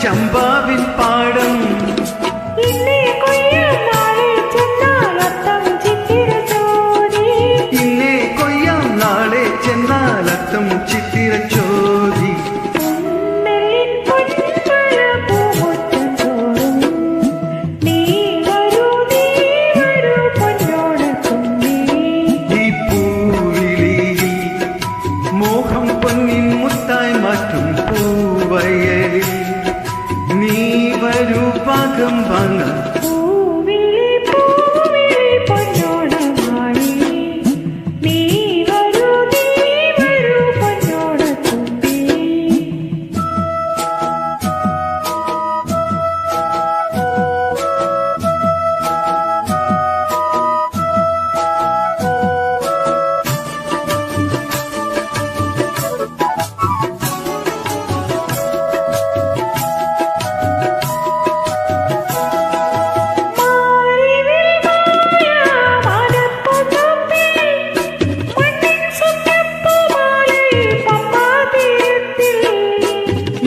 ചമ്പാവിൻ പാടം ഇന്നേ കൊയ്യാം നാളെ ചെന്നാൽ അത്തം ചിത്തിര ചോദി. ഇന്നേ കൊയ്യാം നാളെ ചെന്നാൽ അത്തം ചിത്തിര ചോദി. നെല്ലിൻ പൊന്മല പൂമുറ്റം തോറും നീ വരൂ പൊന്നോണത്തുമ്പി. ഈ പൂവിളിയിൽ മോഹം പൊന്നിൻ മുത്തായി മാറ്റും പൂവയലിൽ നീ വരൂ പാകം വാങ്ങാൻ. പൂവിളി പൊന്നോണമായി നീ വരൂ പൊന്നോണത്തുമ്പി.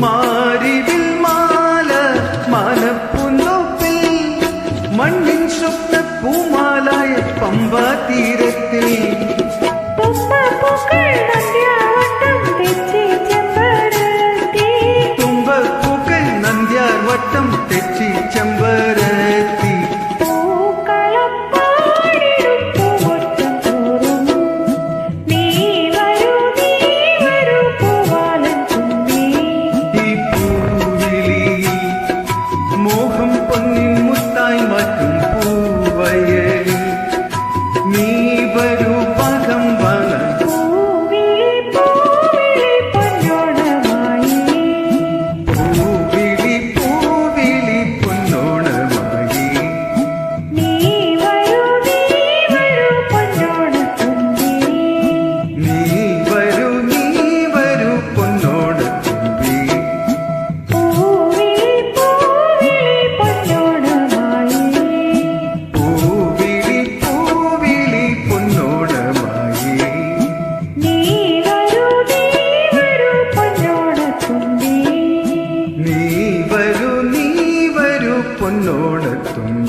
മാരിവിൽ മാല മാനപ്പൂന്തോപ്പിൽ മണ്ണിൻ സ്വപ്ന പൂമാലായ പമ്പാ തീരത്തിൽ. തുമ്പപ്പൂക്കൾ നന്ദ്യാർ വട്ടം തെച്ചി ചെമ്പരത്തി. ഈ പൂവിളിയിൽ മോഹം പൊന്നിൻ മുത്തായി മാറ്റും പൂവയലിൽ നീ വരൂ പാകം വാങ്ങാൻ. പൂവിളി പൂവിളി പൊന്നോണമായി നീ വരൂ പൊന്നോണത്തുമ്പി. പൂവിളി പൂവിളി പൊന്നോണമായി നീ വരൂ പൊന്നോണത്തുമ്പി.